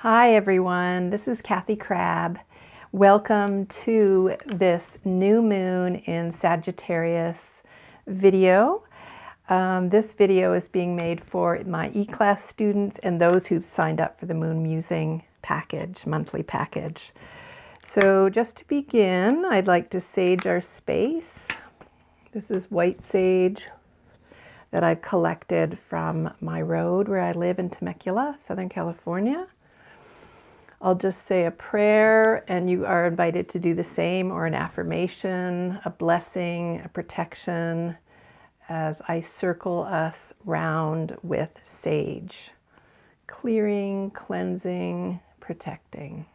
Hi everyone, this is Kathy Crabbe. Welcome to this new moon in Sagittarius video. This video is being made for my e-class students and those who've signed up for the Moon Musing package, monthly package. So just to begin, I'd like to sage our space. This is white sage that I've collected from my road where I live in Temecula, Southern California. I'll just say a prayer, and you are invited to do the same, or an affirmation, a blessing, a protection, as I circle us round with sage, clearing, cleansing, protecting.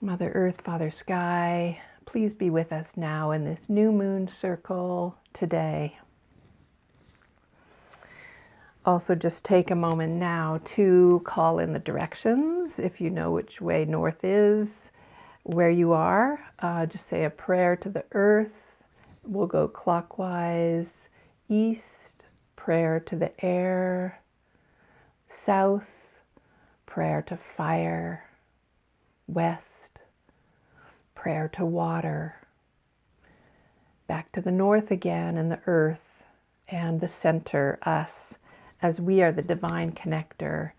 Mother Earth, Father Sky, please be with us now in this new moon circle today. Also, just take a moment now to call in the directions. If you know which way north is, where you are, just say a prayer to the earth. We'll go clockwise. East, prayer to the air. South, prayer to fire. West, prayer to water. Back to the north again, and the earth, and the center, us, as we are the divine connector.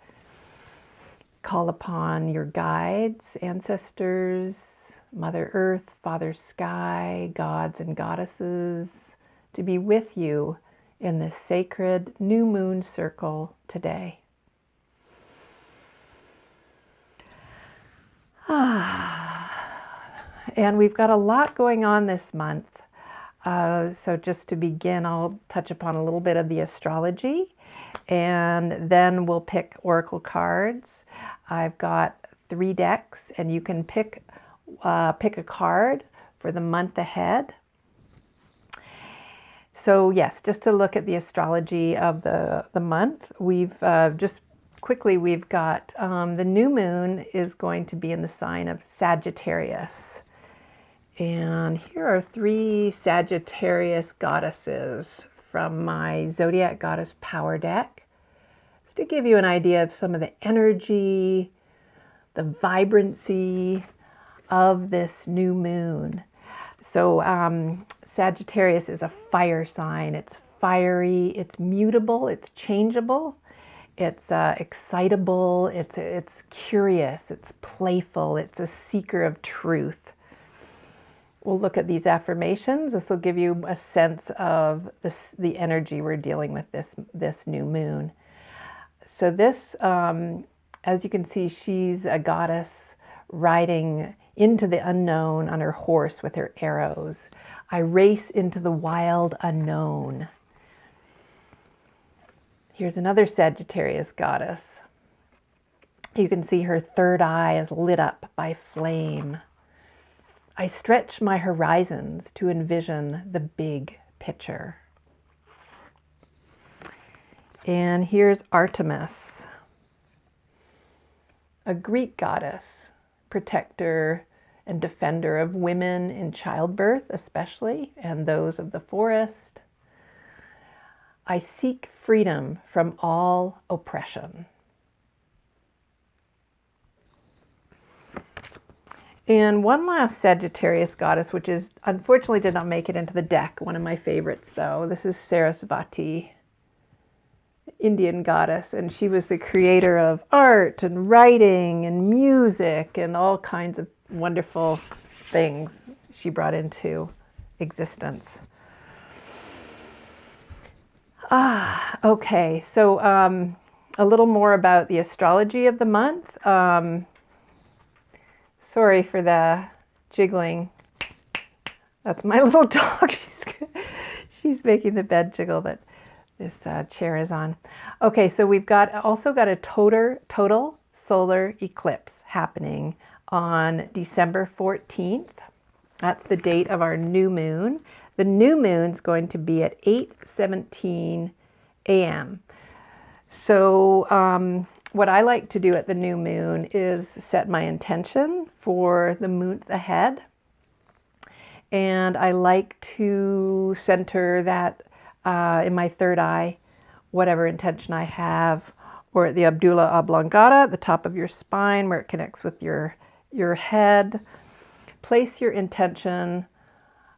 Call upon your guides, ancestors, Mother Earth, Father Sky, gods and goddesses, to be with you in this sacred new moon circle today. And we've got a lot going on this month. So just to begin, I'll touch upon a little bit of the astrology, and then we'll pick oracle cards. I've got 3 decks, and you can pick a card for the month ahead. So yes, just to look at the astrology of the month, we've just quickly, we've got the new moon is going to be in the sign of Sagittarius. And here are 3 Sagittarius goddesses from my Zodiac Goddess Power deck, just to give you an idea of some of the energy, the vibrancy of this new moon. So Sagittarius is a fire sign. It's fiery, it's mutable, it's changeable, it's excitable, it's curious, it's playful, it's a seeker of truth. We'll look at these affirmations. This will give you a sense of the energy we're dealing with this new moon. So this, as you can see, she's a goddess riding into the unknown on her horse with her arrows. I race into the wild unknown. Here's another Sagittarius goddess. You can see her third eye is lit up by flame. I stretch my horizons to envision the big picture. And here's Artemis, a Greek goddess, protector and defender of women in childbirth especially, and those of the forest. I seek freedom from all oppression. And one last Sagittarius goddess, which is unfortunately did not make it into the deck, one of my favorites though. This is Sarasvati, Indian goddess, and she was the creator of art and writing and music and all kinds of wonderful things she brought into existence. Okay, so a little more about the astrology of the month. Sorry for the jiggling. That's my little dog. She's making the bed jiggle that this chair is on. Okay, so we've also got a total solar eclipse happening on December 14th. That's the date of our new moon. The new moon's going to be at 8:17 a.m. So what I like to do at the new moon is set my intention for the month ahead. And I like to center that in my third eye, whatever intention I have, or at the Abdullah oblongata, the top of your spine where it connects with your head. Place your intention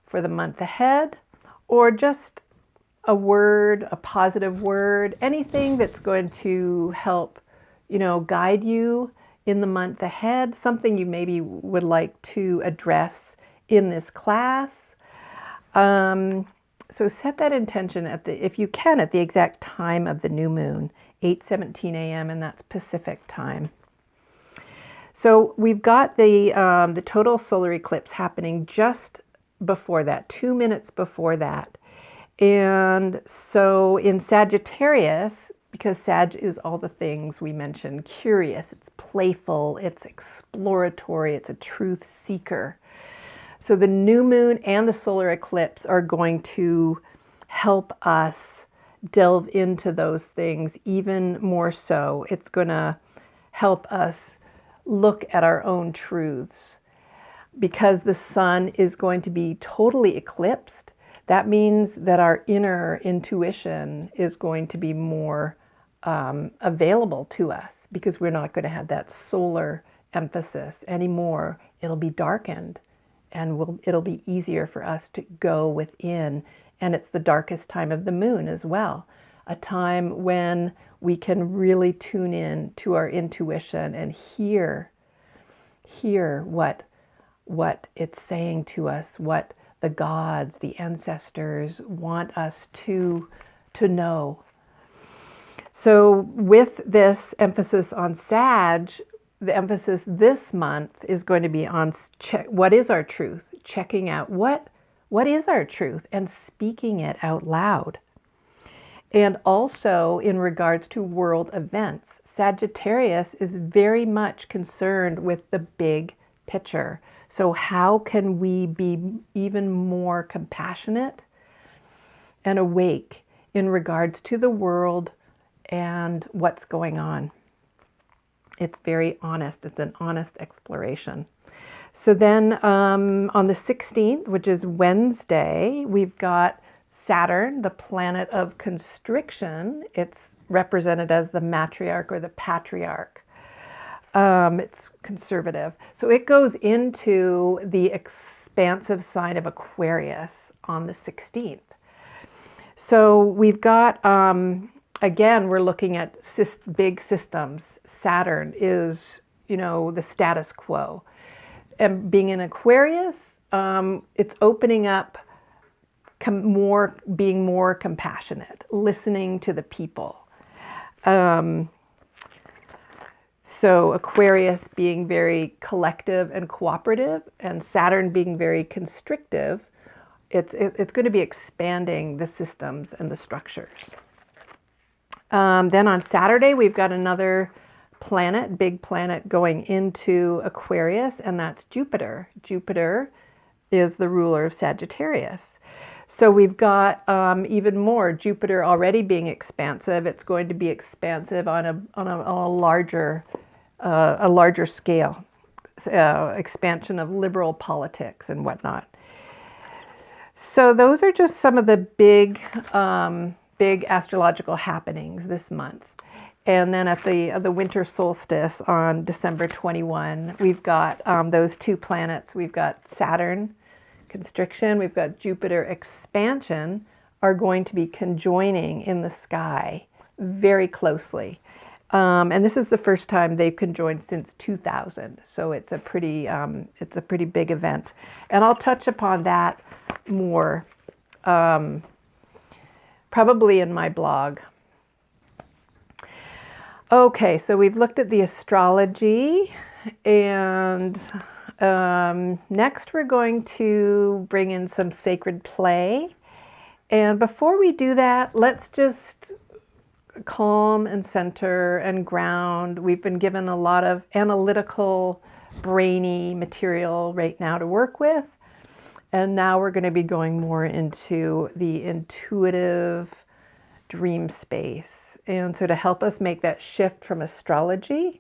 for the month ahead, or just a word, a positive word, anything that's going to help, guide you in the month ahead, something you maybe would like to address in this class. So set that intention if you can, at the exact time of the new moon, 8:17 a.m., and that's Pacific time. So we've got the total solar eclipse happening just before that, 2 minutes before that. And so in Sagittarius, because Sag is all the things we mentioned, curious, it's playful, it's exploratory, it's a truth seeker. So the new moon and the solar eclipse are going to help us delve into those things even more so. It's going to help us look at our own truths. Because the sun is going to be totally eclipsed, that means that our inner intuition is going to be more available to us, because we're not going to have that solar emphasis anymore. It'll be darkened, and it'll be easier for us to go within. And it's the darkest time of the moon as well, a time when we can really tune in to our intuition and hear what it's saying to us, what the gods, the ancestors want us to know. So with this emphasis on Sag, the emphasis this month is going to be on what is our truth, checking out what is our truth and speaking it out loud. And also in regards to world events, Sagittarius is very much concerned with the big picture. So how can we be even more compassionate and awake in regards to the world and what's going on? It's very honest. It's an honest exploration. So then on the 16th, which is Wednesday, we've got Saturn, the planet of constriction. It's represented as the matriarch or the patriarch. It's conservative. So it goes into the expansive sign of Aquarius on the 16th. So we've got, again, we're looking at big systems. Saturn is, the status quo. And being in Aquarius, it's opening up being more compassionate, listening to the people. So Aquarius being very collective and cooperative, and Saturn being very constrictive, it's going to be expanding the systems and the structures. Then on Saturday, we've got another big planet going into Aquarius, and that's Jupiter. Jupiter is the ruler of Sagittarius. So we've got even more Jupiter already being expansive. It's going to be expansive on a larger scale, expansion of liberal politics and whatnot. So those are just some of the big astrological happenings this month. And then at the winter solstice on December 21, we've got those two planets. We've got Saturn constriction, we've got Jupiter expansion, are going to be conjoining in the sky very closely. And this is the first time they've conjoined since 2000. So it's a pretty big event. And I'll touch upon that more probably in my blog. Okay, so we've looked at the astrology, and next we're going to bring in some sacred play. And before we do that, let's just calm and center and ground. We've been given a lot of analytical, brainy material right now to work with. And now we're going to be going more into the intuitive dream space. And so to help us make that shift from astrology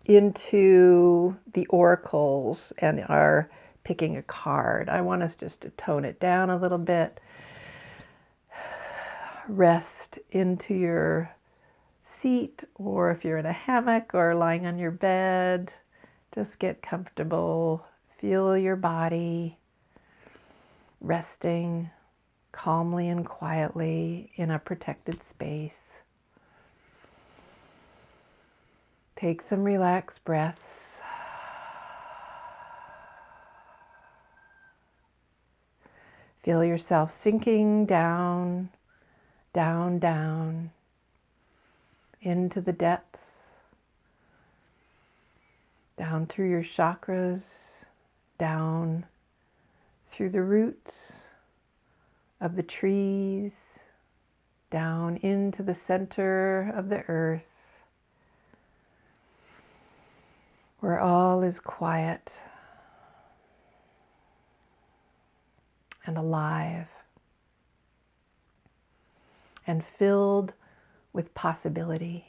into the oracles and our picking a card, I want us just to tone it down a little bit. Rest into your seat, or if you're in a hammock or lying on your bed, just get comfortable. Feel your body resting calmly and quietly in a protected space. Take some relaxed breaths. Feel yourself sinking down, down, down into the depths, down through your chakras, down through the roots of the trees, down into the center of the earth, where all is quiet and alive and filled with possibility.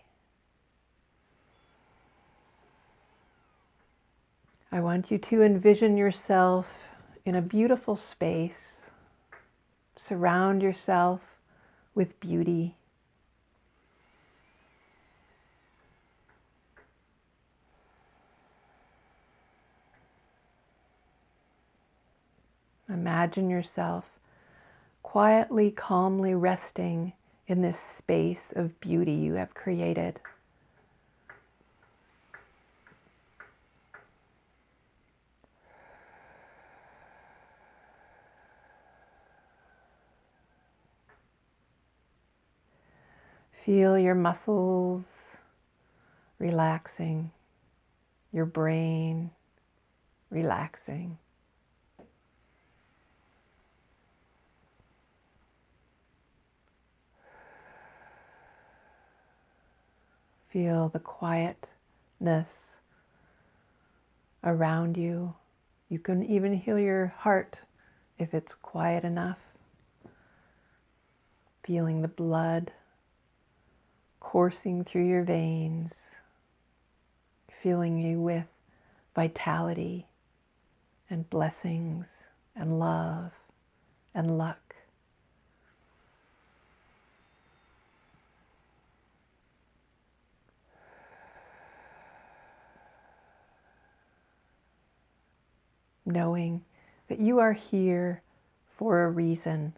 I want you to envision yourself in a beautiful space. Surround yourself with beauty. Imagine yourself quietly, calmly resting in this space of beauty you have created. Feel your muscles relaxing, your brain relaxing. Feel the quietness around you. You can even hear your heart if it's quiet enough. Feeling the blood coursing through your veins, filling you with vitality and blessings and love and luck. Knowing that you are here for a reason.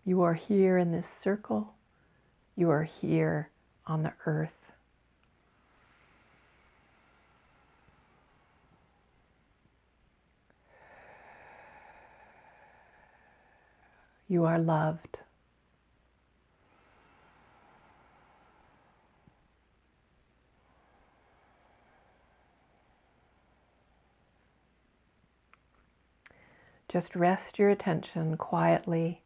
You are here in this circle. You are here on the earth. You are loved. Just rest your attention quietly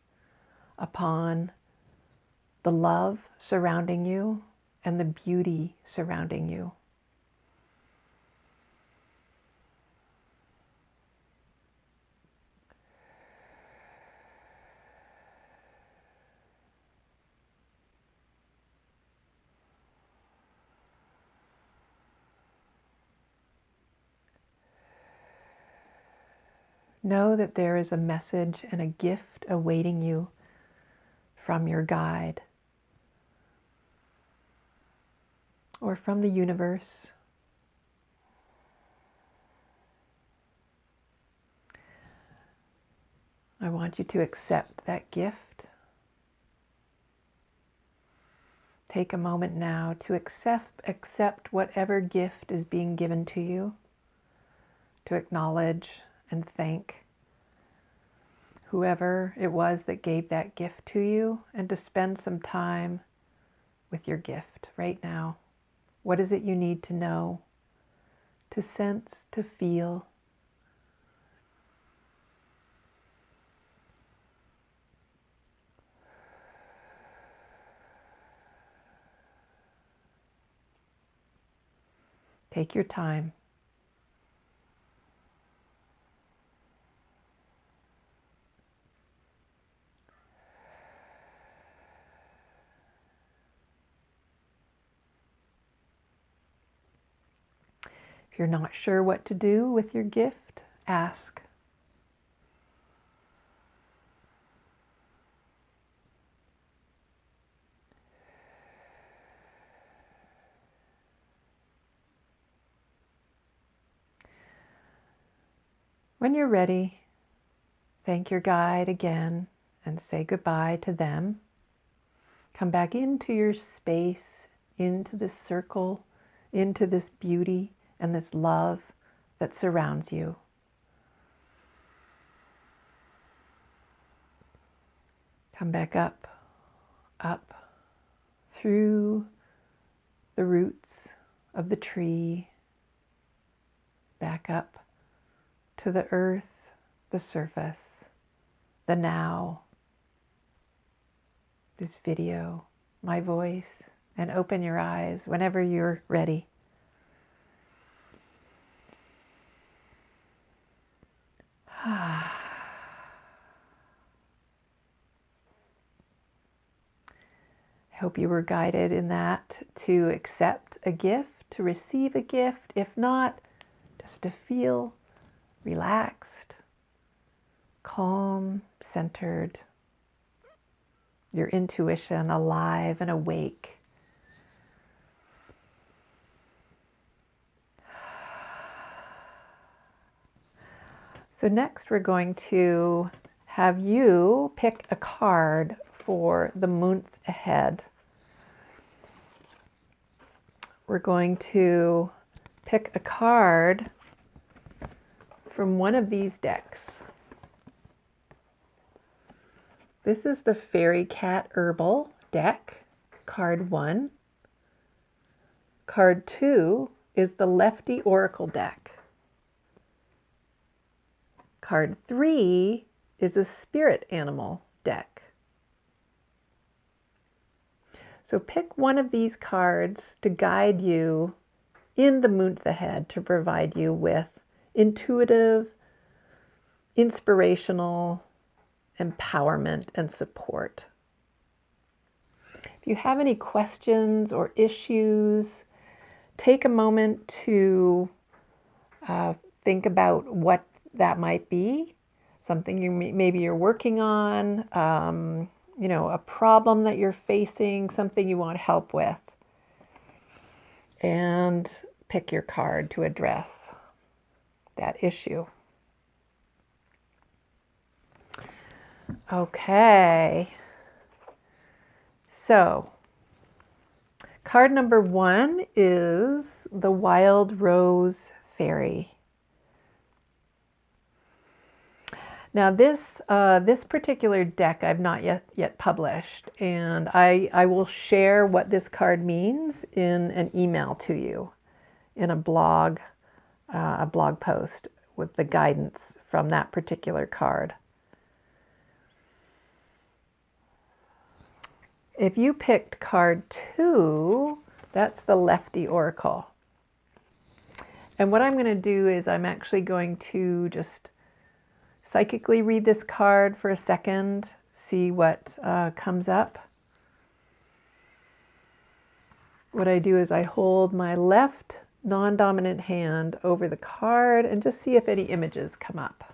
upon the love surrounding you and the beauty surrounding you. Know that there is a message and a gift awaiting you from your guide or from the universe. I want you to accept that gift. Take a moment now to accept whatever gift is being given to you, to acknowledge and thank whoever it was that gave that gift to you, and to spend some time with your gift right now. What is it you need to know, to sense, to feel? Take your time. If you're not sure what to do with your gift, ask. When you're ready, thank your guide again and say goodbye to them. Come back into your space, into this circle, into this beauty and this love that surrounds you. Come back up, through the roots of the tree, back up to the earth, the surface, the now, this video, my voice, and open your eyes whenever you're ready. I hope you were guided in that to accept a gift, to receive a gift. If not, just to feel relaxed, calm, centered, your intuition alive and awake. So next we're going to have you pick a card for the month ahead. We're going to pick a card from one of these decks. This is the Fairy Cat Herbal deck, card 1. Card 2 is the Lefty Oracle deck. Card 3 is a Spirit Animal deck. So pick one of these cards to guide you in the month ahead, to provide you with intuitive, inspirational empowerment and support. If you have any questions or issues, take a moment to think about what that might be. Something maybe you're working on, a problem that you're facing, something you want help with. And pick your card to address that issue. Okay, so card number 1 is the Wild Rose Fairy. Now this particular deck I've not yet published, and I will share what this card means in an email to you, in a blog post with the guidance from that particular card. If you picked card 2, that's the Lefty Oracle. And what I'm going to do is I'm actually going to just psychically read this card for a second, see what comes up. What I do is I hold my left non-dominant hand over the card and just see if any images come up.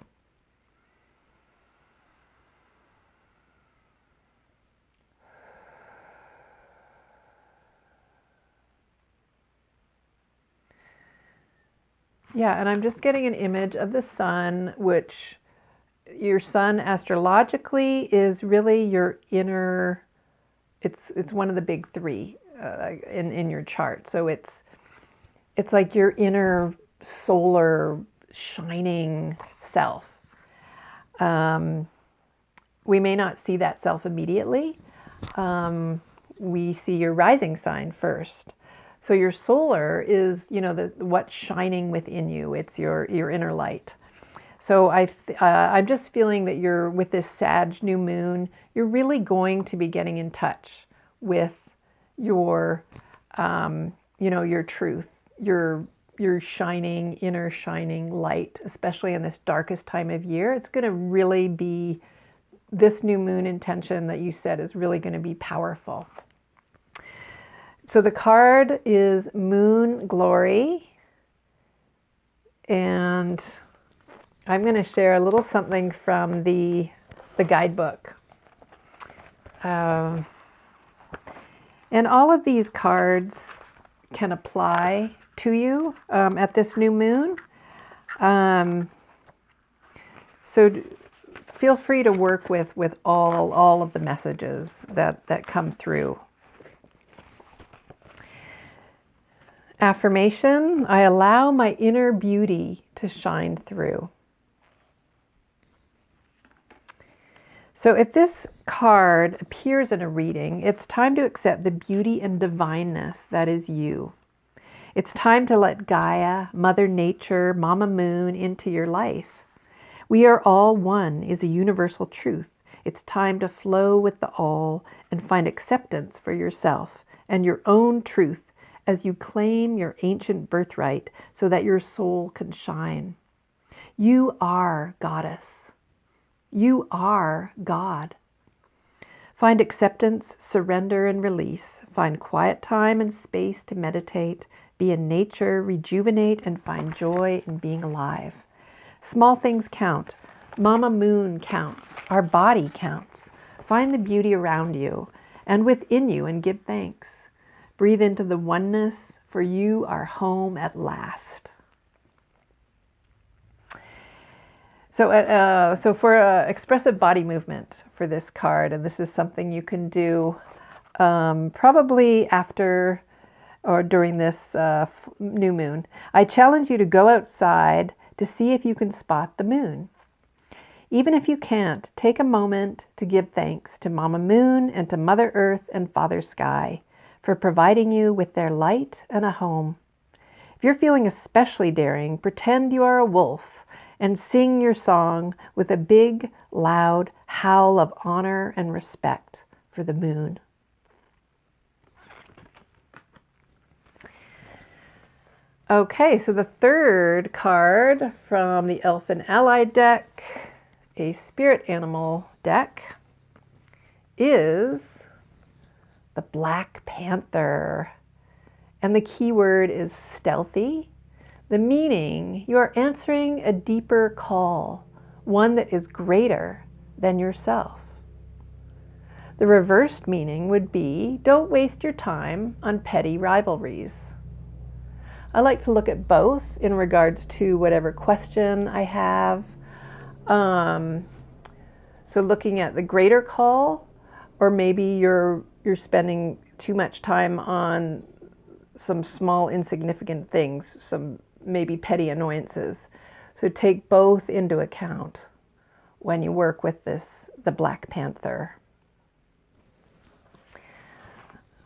Yeah, and I'm just getting an image of the sun, which your sun astrologically is really your inner, it's one of the big 3 in your chart. So it's like your inner solar shining self. We may not see that self immediately. We see your rising sign first. So your solar is, what's shining within you. It's your inner light. So I'm just feeling that you're, with this Sag new moon, you're really going to be getting in touch with your, your truth, your shining, inner shining light, especially in this darkest time of year. It's going to really be, this new moon intention that you said is really going to be powerful. So the card is Moon Glory, and I'm going to share a little something from the guidebook. And all of these cards can apply to you at this new moon. So feel free to work with all of the messages that come through. Affirmation, I allow my inner beauty to shine through. So if this card appears in a reading, it's time to accept the beauty and divineness that is you. It's time to let Gaia, Mother Nature, Mama Moon into your life. We are all one is a universal truth. It's time to flow with the all and find acceptance for yourself and your own truth as you claim your ancient birthright so that your soul can shine. You are Goddess. You are God. Find acceptance, surrender, and release. Find quiet time and space to meditate, be in nature, rejuvenate, and find joy in being alive. Small things count. Mama Moon counts. Our body counts. Find the beauty around you and within you and give thanks. Breathe into the oneness, for you are home at last. So for expressive body movement for this card, and this is something you can do probably after or during this new moon, I challenge you to go outside to see if you can spot the moon. Even if you can't, take a moment to give thanks to Mama Moon and to Mother Earth and Father Sky for providing you with their light and a home. If you're feeling especially daring, pretend you are a wolf and sing your song with a big, loud howl of honor and respect for the moon. Okay, so the third card from the Elf and Ally deck, a spirit animal deck, is the Black Panther. And the key word is stealthy. The meaning, you are answering a deeper call, one that is greater than yourself. The reversed meaning would be, don't waste your time on petty rivalries. I like to look at both in regards to whatever question I have. So looking at the greater call, or maybe you're spending too much time on some small insignificant things, some maybe petty annoyances. So take both into account when you work with the Black Panther.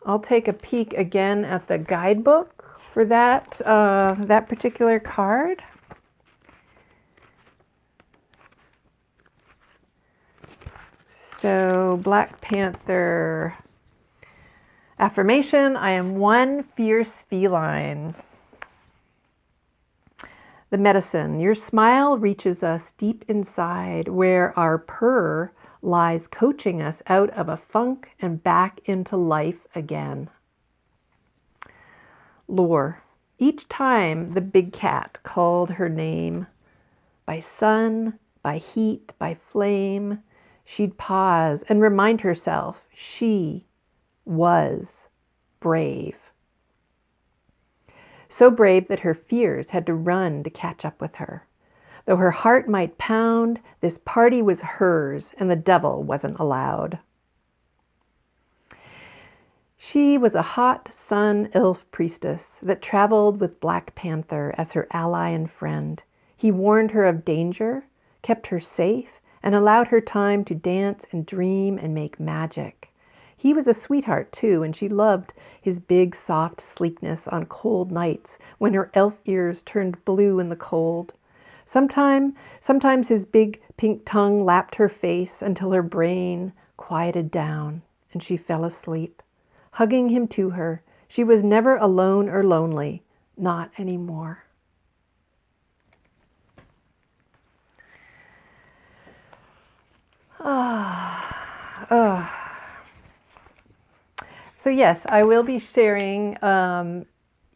I'll take a peek again at the guidebook for that particular card. So Black Panther affirmation, I am one fierce feline. The medicine, your smile reaches us deep inside where our purr lies coaching us out of a funk and back into life again. Lore, each time the big cat called her name, by sun, by heat, by flame, she'd pause and remind herself she was brave. So brave that her fears had to run to catch up with her. Though her heart might pound, this party was hers and the devil wasn't allowed. She was a hot sun elf priestess that traveled with Black Panther as her ally and friend. He warned her of danger, kept her safe, and allowed her time to dance and dream and make magic. He was a sweetheart too, and she loved his big, soft sleekness on cold nights when her elf ears turned blue in the cold. Sometimes his big pink tongue lapped her face until her brain quieted down and she fell asleep. Hugging him to her, she was never alone or lonely, not anymore. So yes, I will be sharing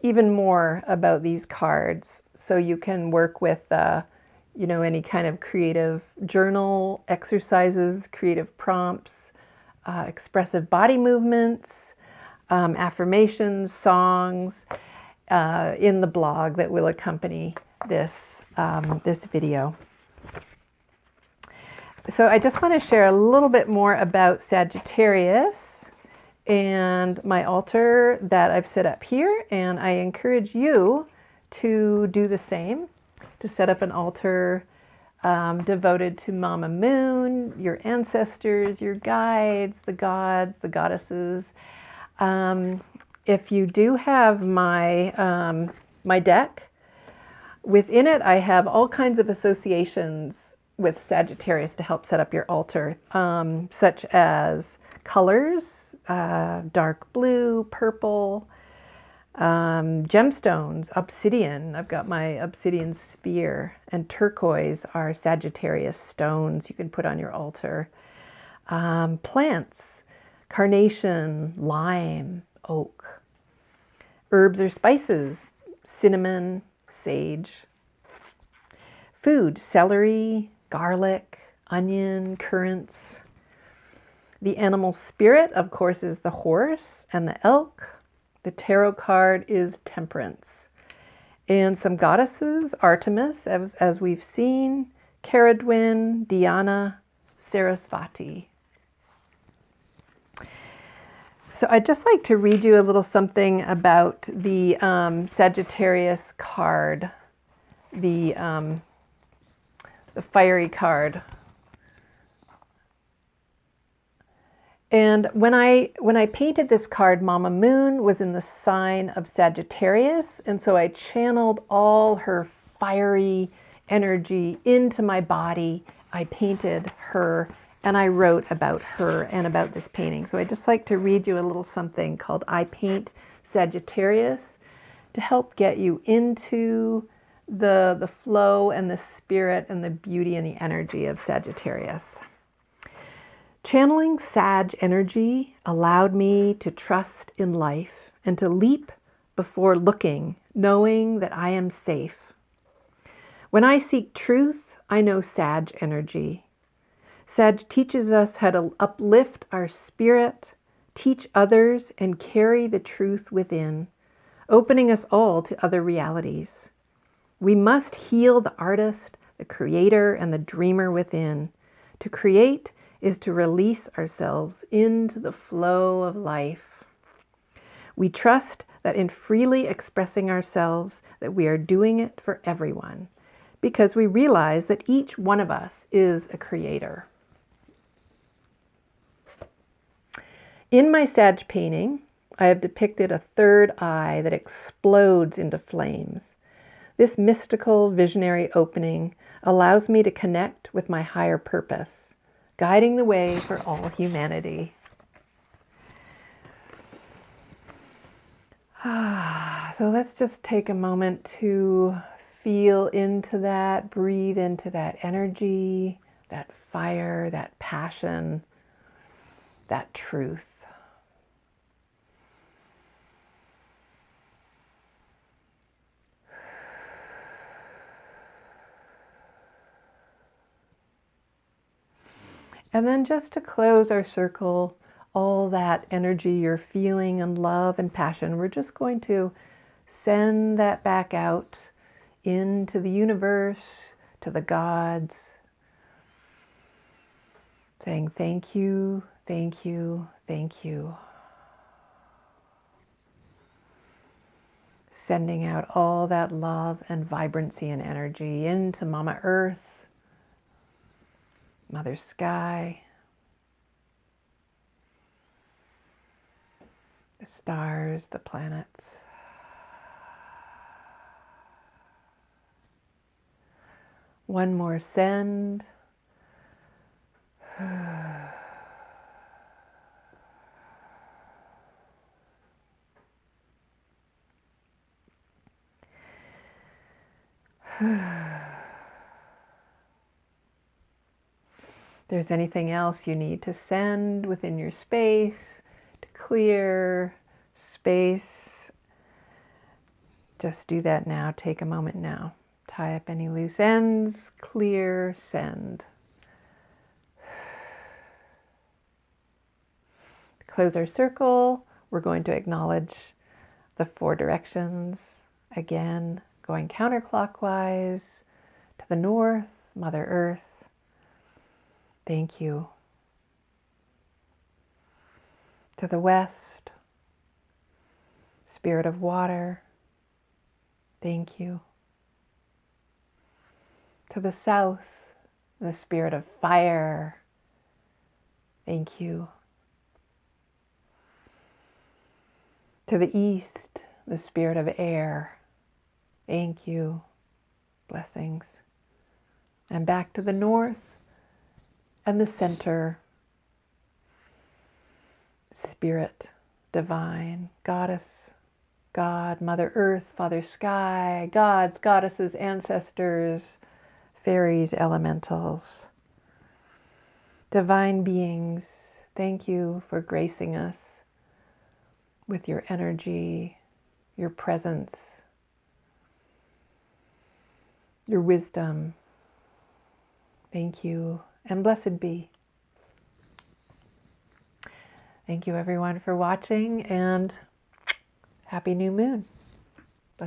even more about these cards, so you can work with, any kind of creative journal exercises, creative prompts, expressive body movements, affirmations, songs, in the blog that will accompany this video. So I just want to share a little bit more about Sagittarius and my altar that I've set up here, and I encourage you to do the same, to set up an altar devoted to Mama Moon, your ancestors, your guides, the gods, the goddesses. If you do have my deck, within it I have all kinds of associations with Sagittarius to help set up your altar, such as colors, dark blue, purple, gemstones, obsidian. I've got my obsidian spear, and turquoise are Sagittarius stones you can put on your altar. Plants, carnation, lime, oak. Herbs or spices, cinnamon, sage. Food, celery, garlic, onion, currants. The animal spirit, of course, is the horse and the elk. The tarot card is temperance. And some goddesses, Artemis, as we've seen, Caradwin, Diana, Sarasvati. So I'd just like to read you a little something about the Sagittarius card, the fiery card. And when I painted this card, Mama Moon was in the sign of Sagittarius, and so I channeled all her fiery energy into my body. I painted her, and I wrote about her and about this painting. So I'd just like to read you a little something called I Paint Sagittarius to help get you into the flow and the spirit and the beauty and the energy of Sagittarius. Channeling Sag energy allowed me to trust in life and to leap before looking, knowing that I am safe. When I seek truth, I know Sag energy. Sag teaches us how to uplift our spirit, teach others, and carry the truth within, opening us all to other realities. We must heal the artist, the creator, and the dreamer within. To create is to release ourselves into the flow of life. We trust that in freely expressing ourselves that we are doing it for everyone, because we realize that each one of us is a creator. In my Sag painting, I have depicted a third eye that explodes into flames. This mystical visionary opening allows me to connect with my higher purpose, guiding the way for all humanity. So let's just take a moment to feel into that, breathe into that energy, that fire, that passion, that truth. And then just to close our circle, all that energy you're feeling and love and passion, we're just going to send that back out into the universe, to the gods, saying thank you, thank you, thank you. Sending out all that love and vibrancy and energy into Mama Earth, Mother Sky, the stars, the planets. One more send. If there's anything else you need to send within your space, to clear space, just do that now. Take a moment now. Tie up any loose ends, clear, send. To close our circle, we're going to acknowledge the 4 directions. Again, going counterclockwise to the north, Mother Earth. Thank you. To the west, Spirit of water, thank you. To the south, the Spirit of fire, thank you. To the east, the Spirit of air, thank you. Blessings. And back to the north and the center, Spirit divine, Goddess, God, Mother Earth, Father Sky, gods, goddesses, ancestors, fairies, elementals, divine beings, thank you for gracing us with your energy, your presence, your wisdom. Thank you, and blessed be. Thank you everyone for watching, and happy new moon.